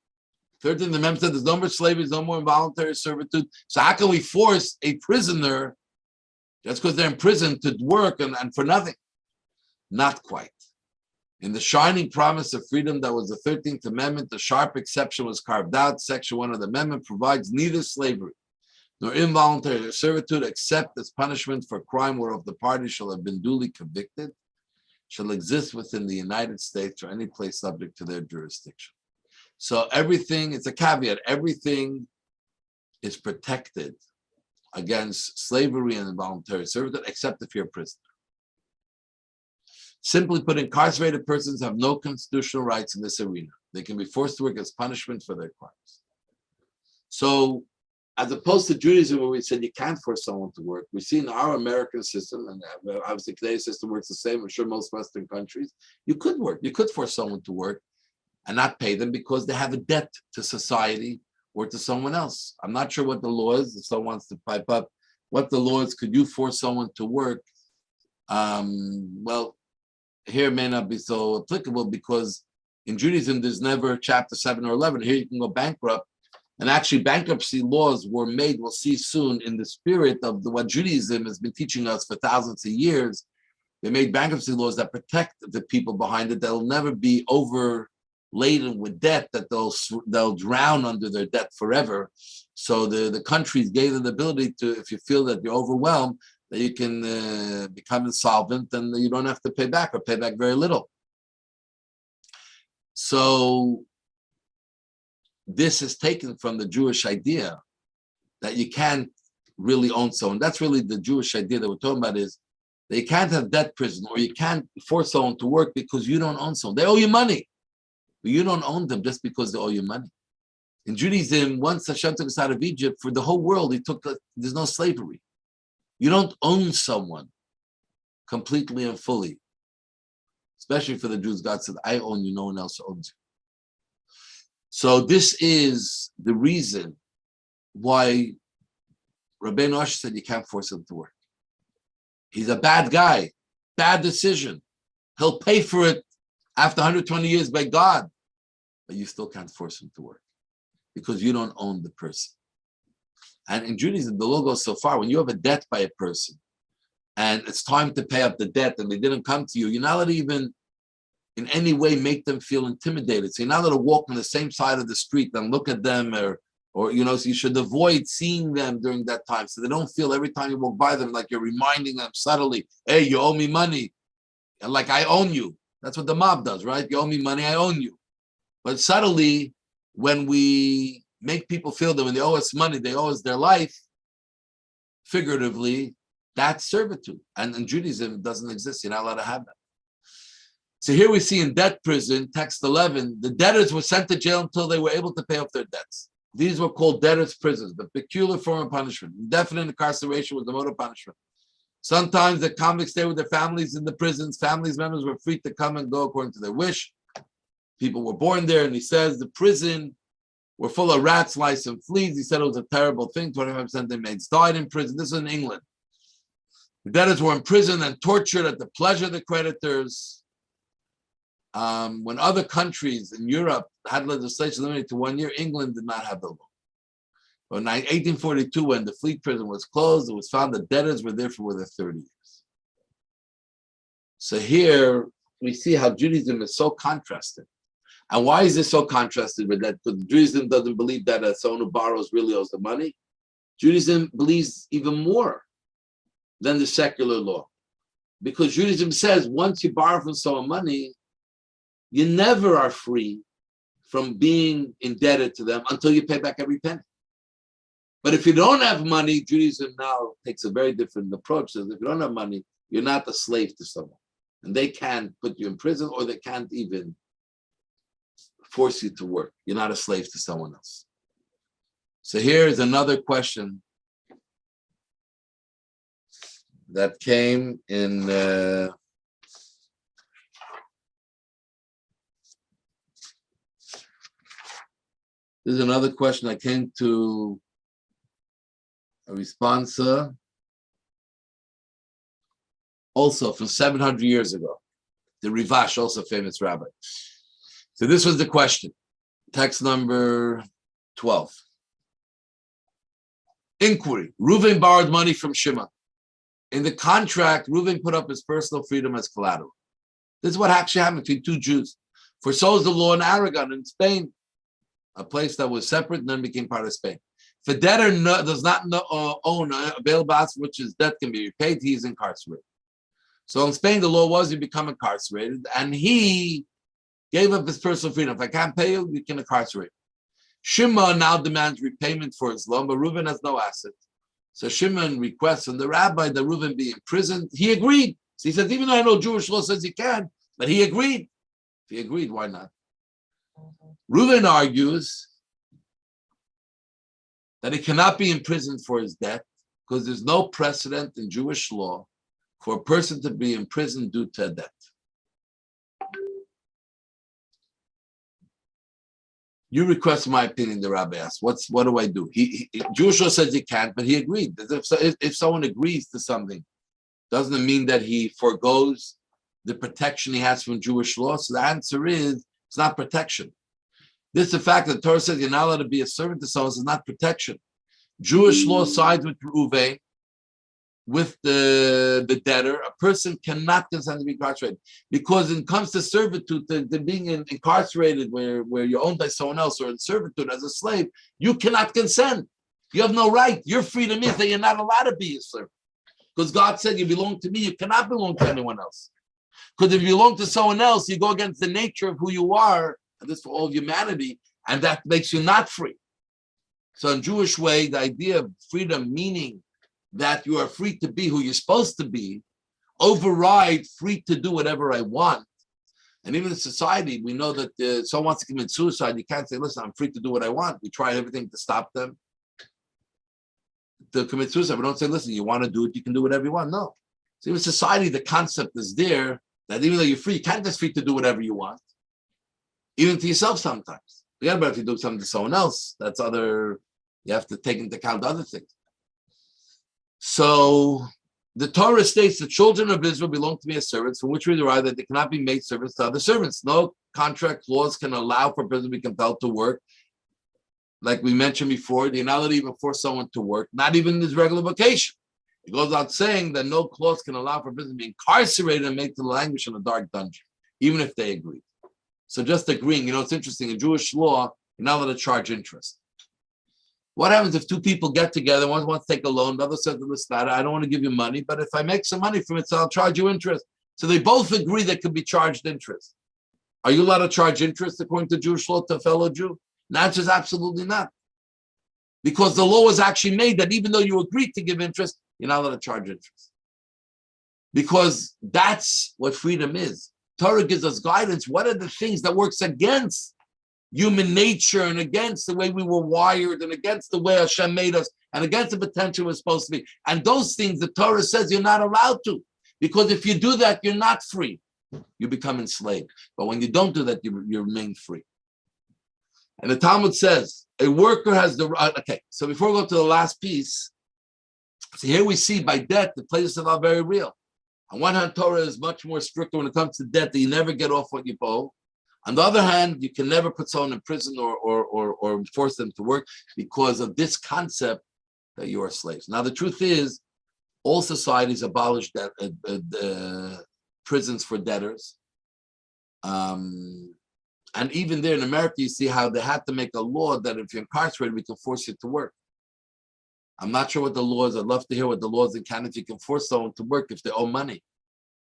13th Amendment said there's no more slavery, there's no more involuntary servitude. So how can we force a prisoner, just because they're in prison, to work and for nothing? Not quite. In the shining promise of freedom that was the 13th Amendment, the sharp exception was carved out. Section 1 of the amendment provides neither slavery nor involuntary servitude, except as punishment for crime whereof the party shall have been duly convicted, shall exist within the United States or any place subject to their jurisdiction. So everything, it's a caveat, everything is protected against slavery and involuntary servitude, except if you're a prisoner. Simply put, incarcerated persons have no constitutional rights in this arena. They can be forced to work as punishment for their crimes. So, as opposed to Judaism, where we said you can't force someone to work, we see in our American system, and obviously today's system works the same, I'm sure most Western countries, you could work. You could force someone to work and not pay them because they have a debt to society or to someone else. I'm not sure what the law is. If someone wants to pipe up, what the law is, could you force someone to work? Well, here may not be so applicable because in Judaism, there's never chapter 7 or 11. Here you can go bankrupt. And actually, bankruptcy laws were made, we'll see soon, in the spirit of what Judaism has been teaching us for thousands of years. They made bankruptcy laws that protect the people behind it. They'll never be overladen with debt, that they'll drown under their debt forever. So the countries gave them the ability to, if you feel that you're overwhelmed, that you can become insolvent and you don't have to pay back or pay back very little. So this is taken from the Jewish idea that you can't really own someone. That's really the Jewish idea that we're talking about, is that you can't have debt prison or you can't force someone to work because you don't own someone. They owe you money, but you don't own them just because they owe you money. In Judaism, once Hashem took us out of Egypt, for the whole world, there's no slavery. You don't own someone completely and fully. Especially for the Jews, God said, I own you, no one else owns you. So this is the reason why Rabbi Moshe said you can't force him to work. He's a bad guy, bad decision. He'll pay for it after 120 years by God, but you still can't force him to work because you don't own the person. And in Judaism, the law goes so far, when you have a debt by a person and it's time to pay up the debt and they didn't come to you, you're not allowed to even in any way make them feel intimidated. So you're not allowed to walk on the same side of the street and look at them or so you should avoid seeing them during that time. So they don't feel every time you walk by them like you're reminding them subtly, hey, you owe me money. And like I own you. That's what the mob does, right? You owe me money, I own you. But subtly, when we make people feel that when they owe us money, they owe us their life, figuratively, that's servitude. And in Judaism, it doesn't exist. You're not allowed to have that. So here we see in debt prison, text 11, the debtors were sent to jail until they were able to pay off their debts. These were called debtors prisons, the peculiar form of punishment. Indefinite incarceration was the mode of punishment. Sometimes the convicts stayed with their families in the prisons. Families members were free to come and go according to their wish. People were born there, and he says the prison were full of rats, lice, and fleas. He said it was a terrible thing. 25% of the inmates died in prison. This is in England. The debtors were imprisoned and tortured at the pleasure of the creditors. When other countries in Europe had legislation limited to 1 year, England did not have the law. But in 1842, when the Fleet prison was closed, it was found that debtors were there for more than 30 years. So here we see how Judaism is so contrasted. And why is this so contrasted with that? Because Judaism doesn't believe that someone who borrows really owes the money. Judaism believes even more than the secular law. Because Judaism says once you borrow from someone money, you never are free from being indebted to them until you pay back every penny. But if you don't have money, Judaism now takes a very different approach. Says if you don't have money, you're not a slave to someone. And they can't put you in prison or they can't even force you to work. You're not a slave to someone else. So here's another question that came in this is another question that came to a response also from 700 years ago. The Rivash, also famous rabbi. So this was the question. Text number 12. Inquiry. Reuven borrowed money from Shimon. In the contract, Reuven put up his personal freedom as collateral. This is what actually happened between two Jews. For so is the law in Aragon in Spain, a place that was separate and then became part of Spain. If a debtor does not own a bail box which his debt can be repaid, he is incarcerated. So in Spain, the law was you become incarcerated, and he gave up his personal freedom. If I can't pay you, you can incarcerate. Shimon now demands repayment for his loan, but Reuven has no asset. So Shimon requests from the rabbi that Reuven be imprisoned. He agreed. So he says, even though I know Jewish law says he can, but he agreed. If he agreed, why not? Reuven argues that he cannot be imprisoned for his debt because there's no precedent in Jewish law for a person to be imprisoned due to a debt. You request my opinion, the rabbi asks. What do I do? Jewish law says he can't, but he agreed. If someone agrees to something, doesn't it mean that he forgoes the protection he has from Jewish law? So the answer is, it's not protection. This is the fact that the Torah says you're not allowed to be a servant to someone, so it's not protection. Jewish law sides with Reuven, with the debtor. A person cannot consent to be incarcerated because when it comes to servitude, to being incarcerated where you're owned by someone else or in servitude as a slave, you cannot consent. You have no right. Your freedom is that you're not allowed to be a servant because God said you belong to me. You cannot belong to anyone else. Because if you belong to someone else, you go against the nature of who you are, and this for all of humanity, and that makes you not free. So in Jewish way, the idea of freedom, meaning that you are free to be who you're supposed to be, override free to do whatever I want. And even in society, we know that someone wants to commit suicide, you can't say, listen, I'm free to do what I want. We try everything to stop them to commit suicide. We don't say, listen, you want to do it, you can do whatever you want. No. So even in society, the concept is there that even though you're free, you can't just free to do whatever you want. Even to yourself sometimes. Forget about if you do something to someone else. That's other, you have to take into account other things. So the Torah states the children of Israel belong to me as servants, from which we derive that they cannot be made servants to other servants. No contract clause can allow for a person to be compelled to work. Like we mentioned before, you're not allowed to even force someone to work, not even in his regular vacation. It goes out saying that no clause can allow for a person to be incarcerated and made to languish in a dark dungeon, even if they agree. So just agreeing, it's interesting, in Jewish law, you're not allowed to charge interest. What happens if two people get together, one wants to take a loan, the other says to the state, I don't want to give you money, but if I make some money from it, so I'll charge you interest. So they both agree they could be charged interest. Are you allowed to charge interest according to Jewish law to a fellow Jew? The answer is absolutely not. Because the law was actually made that even though you agreed to give interest, you're not allowed to charge interest. Because that's what freedom is. Torah gives us guidance. What are the things that works against human nature and against the way we were wired and against the way Hashem made us and against the potential we're supposed to be? And those things the Torah says you're not allowed to. Because if you do that, you're not free. You become enslaved. But when you don't do that, you remain free. And the Talmud says, a worker has the right. Okay, so before we go to the last piece, so here we see by debt, the places are very real. On one hand, Torah is much more stricter when it comes to debt, that you never get off what you owe. On the other hand, you can never put someone in prison or force them to work because of this concept that you are slaves. Now, the truth is, all societies abolished prisons for debtors. And even there in America, you see how they had to make a law that if you're incarcerated, we can force you to work. I'm not sure what the law is. I'd love to hear what the law is in Canada. If you can force someone to work if they owe money,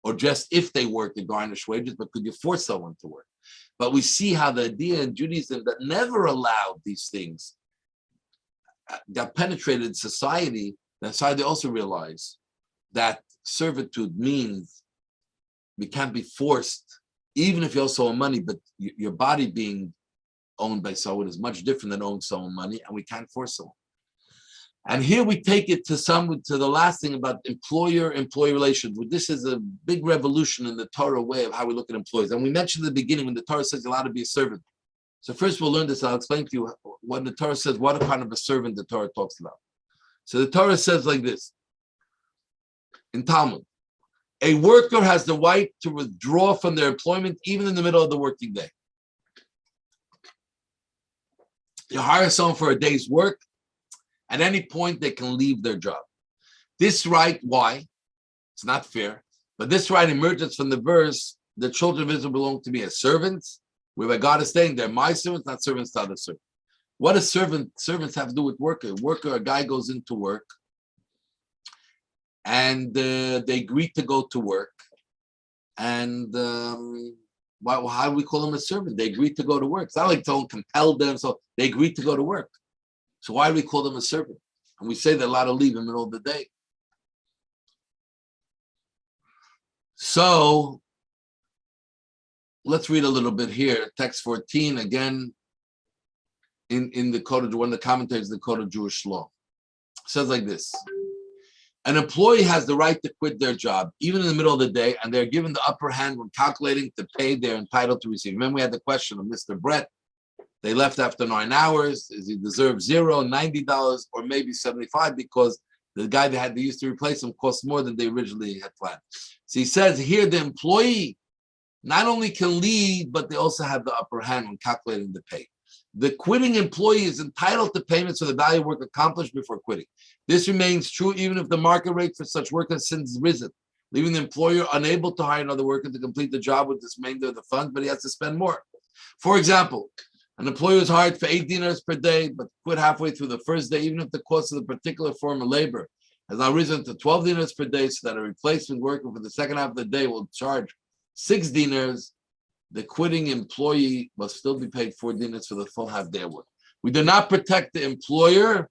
or just if they work to garnish wages, but could you force someone to work? But we see how the idea in Judaism that never allowed these things got penetrated in society. That's why they also realize that servitude means we can't be forced, even if you also owe money, but your body being owned by someone is much different than owing someone money, and we can't force someone. And here we take it to the last thing about employer-employee relations. This is a big revolution in the Torah way of how we look at employees. And we mentioned in the beginning when the Torah says you're allowed to be a servant. So first we'll learn this. I'll explain to you when the Torah says what kind of a servant the Torah talks about. So the Torah says like this in Talmud. A worker has the right to withdraw from their employment even in the middle of the working day. You hire someone for a day's work. At any point, they can leave their job. This right, why? It's not fair. But this right emerges from the verse, the children of Israel belong to me as servants, where God is saying they're my servants, not servants to other servants. What does servants have to do with worker? A guy goes into work, and they agree to go to work. And how do we call them a servant? They agreed to go to work. It's not like someone compelled them, so they agreed to go to work. So why do we call them a servant? And we say they're allowed to leave in the middle of the day. So let's read a little bit here. Text 14, again, in the code of one of the commentators, the code of Jewish law. It says like this. An employee has the right to quit their job, even in the middle of the day, and they're given the upper hand when calculating the pay they're entitled to receive. Remember, we had the question of Mr. Brett. They left after 9 hours. Does he deserve $0, $90, or maybe $75 because the guy they used to replace him cost more than they originally had planned? So he says here the employee not only can leave, but they also have the upper hand when calculating the pay. The quitting employee is entitled to payments for the value of work accomplished before quitting. This remains true even if the market rate for such work has since risen, leaving the employer unable to hire another worker to complete the job with this remainder of the funds, but he has to spend more. For example, an employee was hired for 8 dinars per day, but quit halfway through the first day, even if the cost of the particular form of labor has now risen to 12 dinars per day, so that a replacement worker for the second half of the day will charge 6 dinars. The quitting employee must still be paid 4 dinars for the full half day of work. We do not protect the employer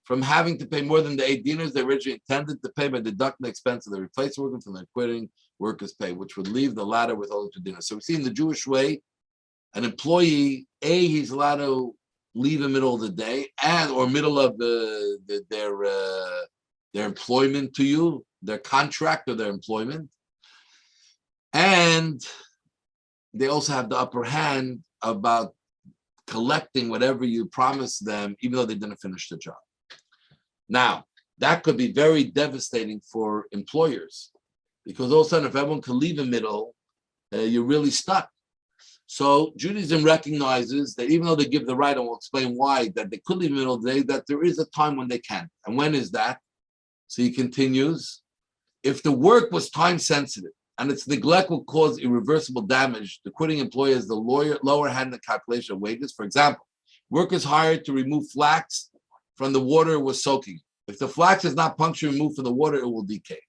from having to pay more than the 8 dinars they originally intended to pay by deducting the expense of the replacement worker from their quitting worker's pay, which would leave the latter with only 2 dinars. So we see in the Jewish way, an employee, he's allowed to leave in the middle of the day or middle of their employment to you, their contract or their employment. And they also have the upper hand about collecting whatever you promised them, even though they didn't finish the job. Now, that could be very devastating for employers, because all of a sudden, if everyone can leave in the middle, you're really stuck. So Judaism recognizes that even though they give the right, and we'll explain why, that they could leave in the middle of the day, that there is a time when they can. And when is that? So he continues, if the work was time sensitive and its neglect will cause irreversible damage, the quitting employee has the lower hand in the calculation of wages. For example, workers hired to remove flax from the water it was soaking. If the flax is not punctually removed from the water, it will decay.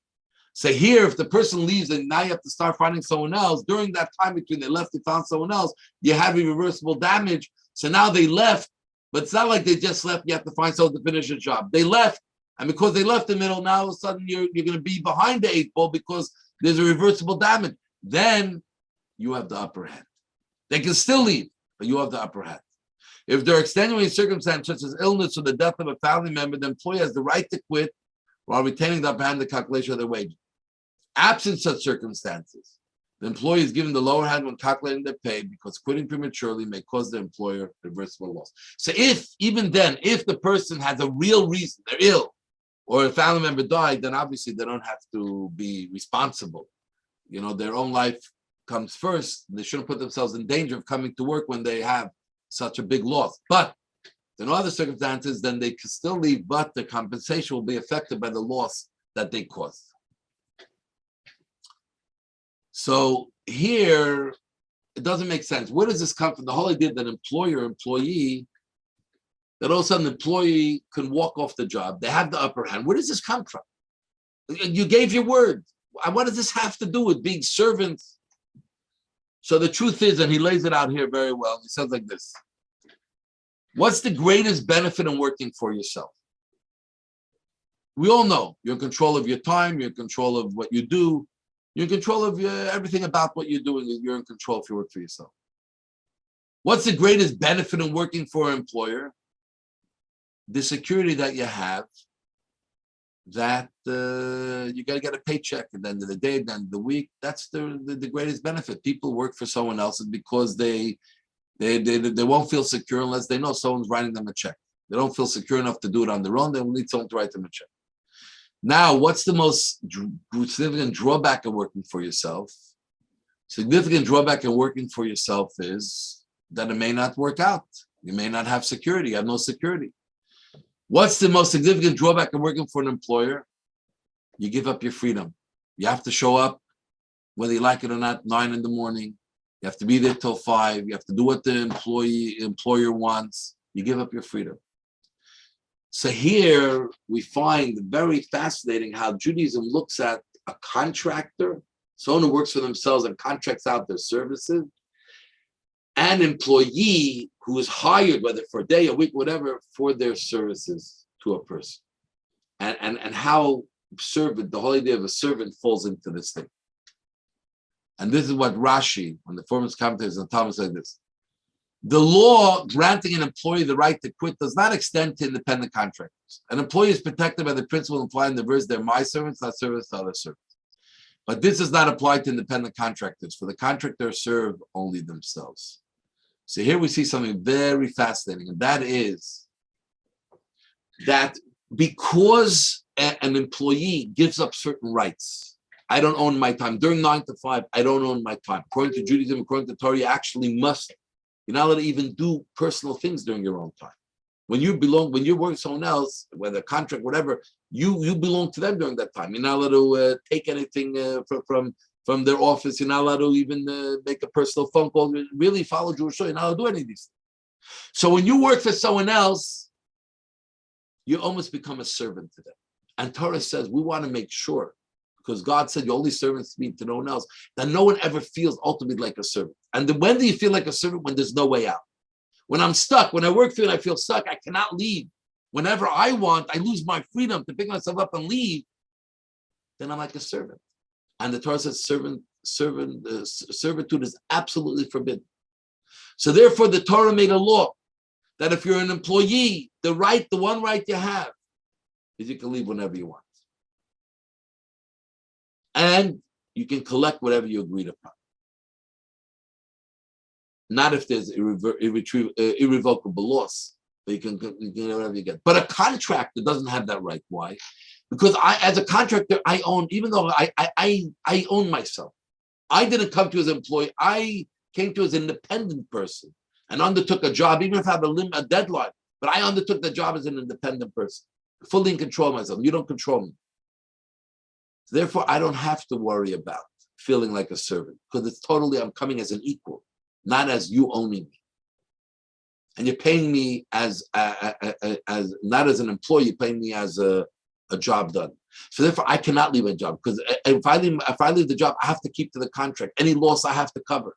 So here, if the person leaves and now you have to start finding someone else, during that time between they left, they found someone else, you have irreversible damage. So now they left, but it's not like they just left, you have to find someone to finish the job. They left, and because they left the middle, now all of a sudden you're going to be behind the 8 ball because there's a reversible damage. Then you have the upper hand. They can still leave, but you have the upper hand. If there are extenuating circumstances such as illness or the death of a family member, the employee has the right to quit while retaining the upper hand in the calculation of their wages. Absent such circumstances, the employee is given the lower hand when calculating their pay because quitting prematurely may cause the employer irreversible loss. So even then, if the person has a real reason, they're ill, or a family member died, then obviously they don't have to be responsible. Their own life comes first. They shouldn't put themselves in danger of coming to work when they have such a big loss. But in other circumstances, then they can still leave, but the compensation will be affected by the loss that they caused. So here, it doesn't make sense. Where does this come from? The whole idea that employee, that all of a sudden the employee can walk off the job. They have the upper hand. Where does this come from? You gave your word. What does this have to do with being servants? So the truth is, and he lays it out here very well, he says like this. What's the greatest benefit in working for yourself? We all know you're in control of your time, you're in control of what you do, you're in control of everything about what you're doing, you're in control if you work for yourself. What's the greatest benefit in working for an employer? The security that you have, that you got to get a paycheck at the end of the day, at the end of the week. That's the greatest benefit. People work for someone else because they won't feel secure unless they know someone's writing them a check. They don't feel secure enough to do it on their own. They will need someone to write them a check. Now, what's the most significant drawback of working for yourself? Significant drawback in working for yourself is that it may not work out. You may not have security. You have no security. What's the most significant drawback of working for an employer? You give up your freedom. You have to show up, whether you like it or not, 9 in the morning. You have to be there till 5. You have to do what the employer wants. You give up your freedom. So here we find very fascinating how Judaism looks at a contractor, someone who works for themselves and contracts out their services, an employee who is hired, whether for a day, a week, whatever, for their services to a person. And how servant, the whole idea of a servant falls into this thing. And this is what Rashi, when the foremost commentators on Talmud said this. The law granting an employee the right to quit does not extend to independent contractors. An employee is protected by the principle implied in the verse, they're my servants, not servants to other servants. But this does not apply to independent contractors, for the contractors serve only themselves. So here we see something very fascinating, and that is that because an employee gives up certain rights, I don't own my time. During 9 to 5, I don't own my time. According to Judaism, according to Torah, you actually must. You're not allowed to even do personal things during your own time. When you work with someone else, whether contract, whatever, you belong to them during that time. You're not allowed to take anything from their office. You're not allowed to even make a personal phone call. Really follow Jewish law. You're not allowed to do any of these things. So when you work for someone else, you almost become a servant to them. And Torah says we want to make sure, because God said, your only servants to me, to no one else, that no one ever feels ultimately like a servant. And when do you feel like a servant? When there's no way out. When I'm stuck, when I work for you and I feel stuck, I cannot leave. Whenever I want, I lose my freedom to pick myself up and leave. Then I'm like a servant. And the Torah says servitude is absolutely forbidden. So therefore, the Torah made a law that if you're an employee, the one right you have is you can leave whenever you want. And you can collect whatever you agreed upon. Not if there's irrevocable loss. But you can get whatever you get. But a contractor doesn't have that right. Why? Because as a contractor, I own, even though I own myself. I didn't come to as an employee. I came to as an independent person and undertook a job, even if I have a deadline. But I undertook the job as an independent person, fully in control of myself. You don't control me. Therefore, I don't have to worry about feeling like a servant because it's totally, I'm coming as an equal, not as you owning me. And you're paying me as not as an employee, you're paying me as a job done. So therefore, I cannot leave a job because if I leave the job, I have to keep to the contract. Any loss I have to cover.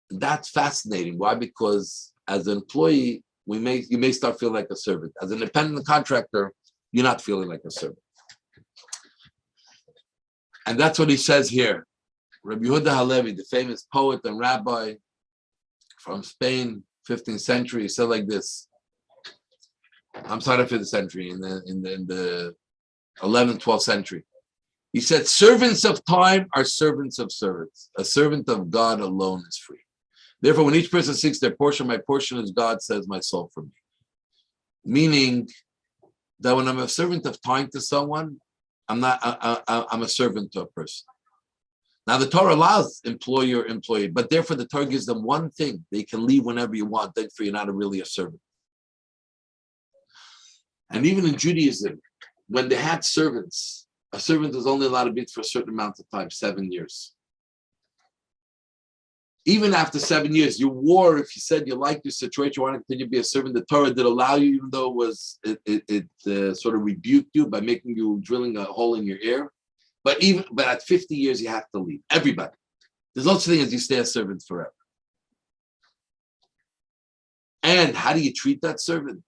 That's fascinating. Why? Because as an employee, you may start feeling like a servant. As an independent contractor, you're not feeling like a servant. And that's what he says here. Rabbi Yehuda Halevi, the famous poet and rabbi from Spain, 15th century, he said like this. I'm sorry, 5th century, in the 11th, 12th century. He said, servants of time are servants of servants. A servant of God alone is free. Therefore, when each person seeks their portion, my portion is God, says my soul for me. Meaning that when I'm a servant of time to someone, I'm a servant to a person. Now the Torah allows employer, employee, but therefore the Torah gives them one thing. They can leave whenever you want, therefore you're not really a servant. And even in Judaism, when they had servants, a servant was only allowed to be for a certain amount of time, 7 years. Even after 7 years, you wore, if you said you liked your situation, you wanted to continue to be a servant, the Torah did allow you, even though it sort of rebuked you by making you drilling a hole in your ear. But at 50 years, you have to leave. Everybody. There's no such thing as you stay a servant forever. And how do you treat that servant?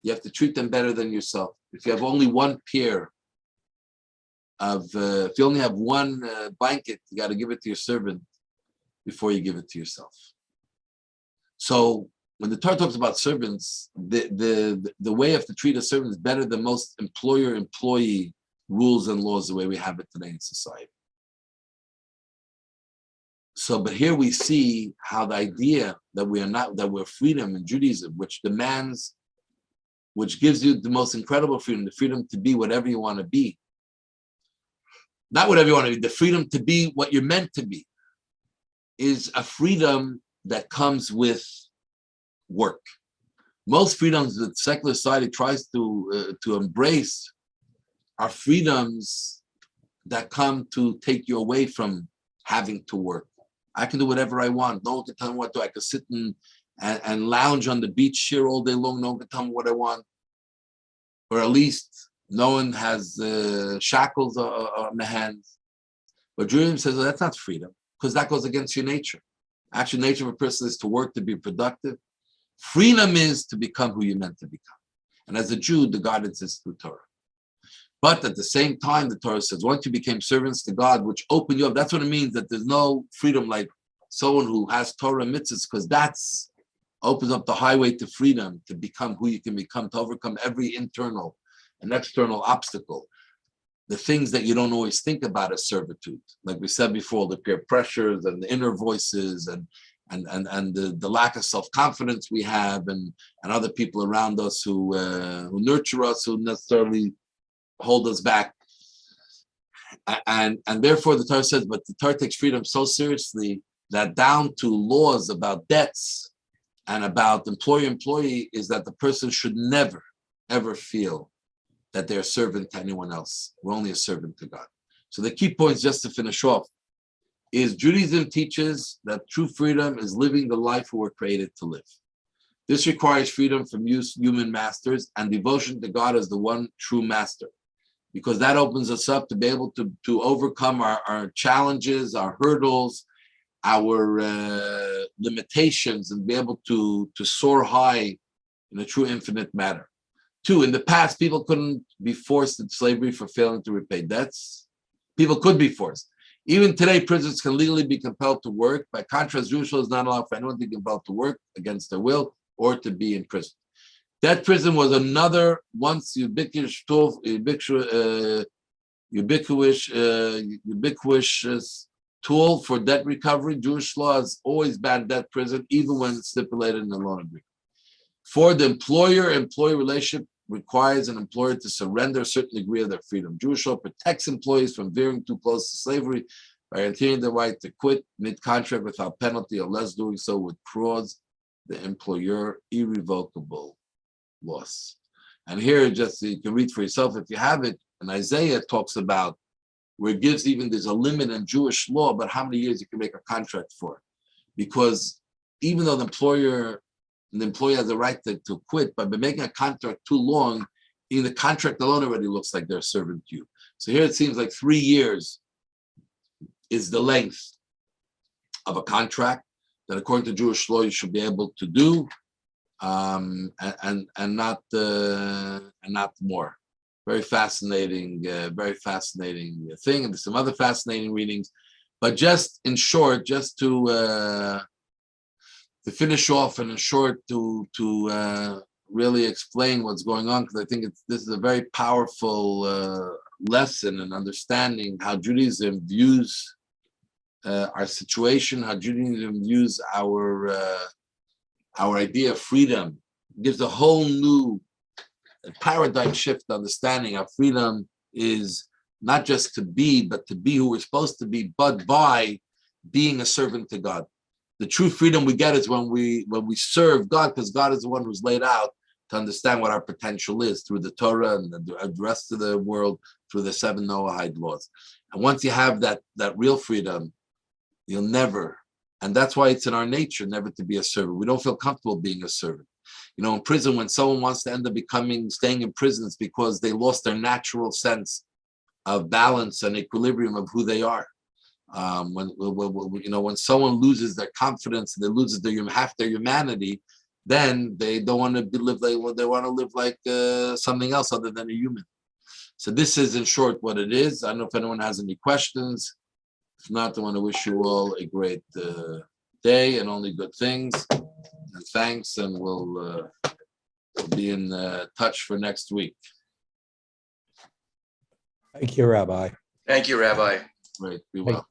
You have to treat them better than yourself. If you have only one pair if you only have one blanket, you got to give it to your servant before you give it to yourself. So when the Torah talks about servants, the way you have to treat a servant is better than most employer-employee rules and laws the way we have it today in society. So, but here we see how the idea that we're freedom in Judaism, which gives you the most incredible freedom, the freedom to be whatever you want to be. Not whatever you want to be, the freedom to be what you're meant to be, is a freedom that comes with work. Most freedoms that secular society tries to embrace are freedoms that come to take you away from having to work. I can do whatever I want. No one can tell me what to do. I can sit and lounge on the beach here all day long. No one can tell me what I want. Or at least no one has shackles on the hands. But Judaism says, well, that's not freedom, because that goes against your nature. Actually, the nature of a person is to work, to be productive. Freedom is to become who you're meant to become. And as a Jew, the guidance is through Torah. But at the same time, the Torah says, once you became servants to God, which open you up, that's what it means, that there's no freedom like someone who has Torah mitzvahs, because that's opens up the highway to freedom, to become who you can become, to overcome every internal and external obstacle. The things that you don't always think about as servitude, like we said before, the peer pressures and the inner voices and the lack of self-confidence we have, and other people around us who nurture us, who necessarily hold us back. And therefore the Torah says, but the Torah takes freedom so seriously that down to laws about debts and about employer-employee is that the person should never, ever feel that they're a servant to anyone else. We're only a servant to God. So the key points, just to finish off, is Judaism teaches that true freedom is living the life we were created to live. This requires freedom from human masters and devotion to God as the one true master, because that opens us up to be able to overcome our challenges, our hurdles, our limitations, and be able to soar high in a true infinite manner. 2, in the past, people couldn't be forced into slavery for failing to repay debts. People could be forced. Even today, prisoners can legally be compelled to work. By contrast, Jewish law is not allowed for anyone to be compelled to work against their will or to be in prison. That prison was another once ubiquitous tool for debt recovery. Jewish law has always banned debt prison, even when stipulated in the loan agreement. 4, the employer-employee relationship requires an employer to surrender a certain degree of their freedom. Jewish law protects employees from veering too close to slavery by guaranteeing the right to quit mid-contract without penalty, unless doing so would cause the employer irrevocable loss. And here, just you can read for yourself if you have it, and Isaiah talks about where it gives even, there's a limit in Jewish law about how many years you can make a contract for. Because even though the employee has a right to quit, but by making a contract too long, in the contract alone already looks like they're serving to you. So here it seems like 3 years is the length of a contract that according to Jewish law you should be able to do, and not more. Very fascinating thing, and there's some other fascinating readings. But just in short, just to finish off, and in short, to really explain what's going on, because I think this is a very powerful lesson in understanding how Judaism views our situation, how Judaism views our idea of freedom. It gives a whole new paradigm shift understanding how freedom is not just to be, but to be who we're supposed to be, but by being a servant to God. The true freedom we get is when we serve God, because God is the one who's laid out to understand what our potential is through the Torah and the rest of the world through the 7 Noahide laws. And once you have that real freedom, you'll never, and that's why it's in our nature never to be a servant. We don't feel comfortable being a servant. You know, in prison, when someone wants to end up staying in prison, it's because they lost their natural sense of balance and equilibrium of who they are. When someone loses their confidence, they loses half their humanity, then they don't want to live. They want to live like something else other than a human. So this is, in short, what it is. I don't know if anyone has any questions. If not, I want to wish you all a great day and only good things. And thanks, and we'll be in touch for next week. Thank you, Rabbi. Thank you, Rabbi. Great, be well.